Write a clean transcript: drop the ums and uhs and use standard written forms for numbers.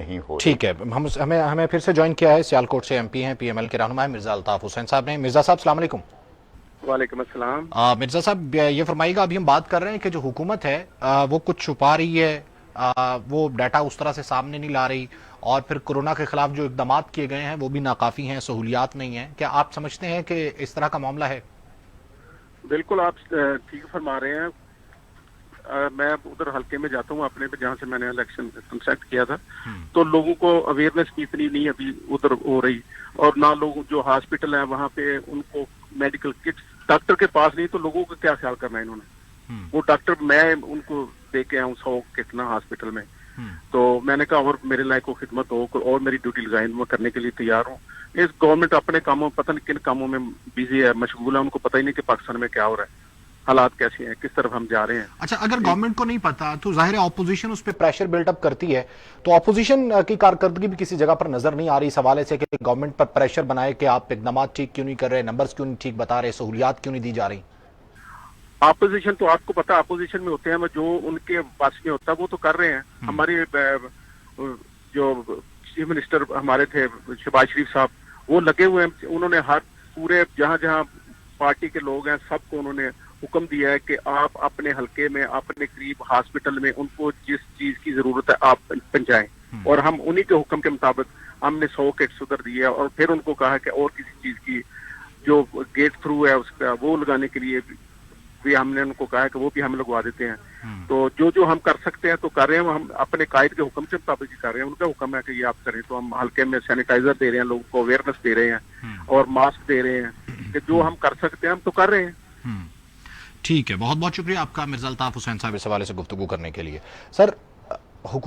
نہیں ہو رہی۔ ٹھیک ہے، ہمیں پھر سے جوائن کیا ہے سیالکوٹ سے ایم پی ہیں پی ایم ایل کے رہنما ہیں مرزا الطاف حسین صاحب نے۔ مرزا صاحب السلام علیکم۔ وعلیکم السلام۔ مرزا صاحب یہ فرمائیے گا، ابھی ہم بات کر رہے ہیں کہ جو حکومت ہے وہ کچھ چھپا رہی ہے، وہ ڈیٹا اس طرح سے سامنے نہیں لا رہی، اور پھر کورونا کے خلاف جو اقدامات کیے گئے ہیں وہ بھی ناکافی ہیں، سہولیات نہیں ہیں۔ کیا آپ سمجھتے ہیں کہ اس طرح کا معاملہ ہے؟ بالکل آپ ٹھیک فرما رہے ہیں۔ میں ادھر حلقے میں جاتا ہوں اپنے پہ، جہاں سے میں نے الیکشن کنسیکٹ کیا تھا، تو لوگوں کو اویئرنیس بھی اتنی نہیں ابھی ادھر ہو رہی، اور نہ لوگ جو ہاسپٹل ہیں وہاں پہ ان کو میڈیکل کٹس ڈاکٹر کے پاس نہیں، تو لوگوں کا کیا خیال کرنا ہے انہوں نے؟ وہ ڈاکٹر میں ان کو دے کے آؤں 100 کتنا ہاسپٹل میں، تو میں نے کہا اور میرے لائق کو خدمت ہو اور میری ڈیوٹی لگائیں، میں کرنے کے لیے تیار ہوں۔ اس گورنمنٹ اپنے کاموں پتہ نہیں کن کاموں میں بزی ہے، مشغول ہے، ان کو پتہ ہی نہیں کہ پاکستان میں کیا ہو رہا ہے، حالات کیسے ہیں، کس طرف ہم جا رہے ہیں۔ اچھا، اگر گورنمنٹ کو نہیں پتا تو ظاہر ہے اپوزیشن اس پہ پریشر بلڈ اپ کرتی ہے، تو اپوزیشن کی کارکردگی بھی کسی جگہ پر نظر نہیں آ رہی اس حوالے سے کہ گورنمنٹ پر پریشر بنائے کہ آپ اقدامات ٹھیک کیوں نہیں کر رہے، نمبرز کیوں نہیں ٹھیک بتا رہے، سہولیات کیوں نہیں دی جا رہی؟ اپوزیشن تو آپ کو پتا اپوزیشن میں ہوتے ہیں، جو ان کے پاس میں ہوتا ہے وہ تو کر رہے ہیں۔ ہماری جو چیف منسٹر ہمارے تھے شہباز شریف صاحب، وہ لگے ہوئے ہیں، انہوں نے ہر پورے جہاں جہاں پارٹی کے لوگ ہیں سب کو انہوں نے حکم دیا ہے کہ آپ اپنے حلقے میں اپنے قریب ہاسپٹل میں ان کو جس چیز کی ضرورت ہے آپ پہنچائیں، اور ہم انہی کے حکم کے مطابق ہم نے 100 کٹس ادھر دیے، اور پھر ان کو کہا کہ اور کسی چیز کی جو گیٹ تھرو ہے اس کا وہ لگانے کے لیے بھی ہم نے ان کو کہا ہے کہ وہ بھی ہم لگوا دیتے ہیں۔ تو جو ہم کر سکتے ہیں تو کر رہے ہیں، ہم اپنے قائد کے حکم کے مطابق ہی کر رہے ہیں، ان کا حکم ہے کہ یہ آپ کریں، تو ہم حلقے میں سینیٹائزر دے رہے ہیں، لوگوں کو اویئرنیس دے رہے ہیں اور ماسک دے رہے ہیں، کہ جو ہم کر سکتے ہیں ہم تو کر رہے ہیں۔ ٹھیک ہے، بہت بہت شکریہ آپ کا مرزا الطاف حسین صاحب اس حوالے سے گفتگو کرنے کے لیے۔ سر، حکومت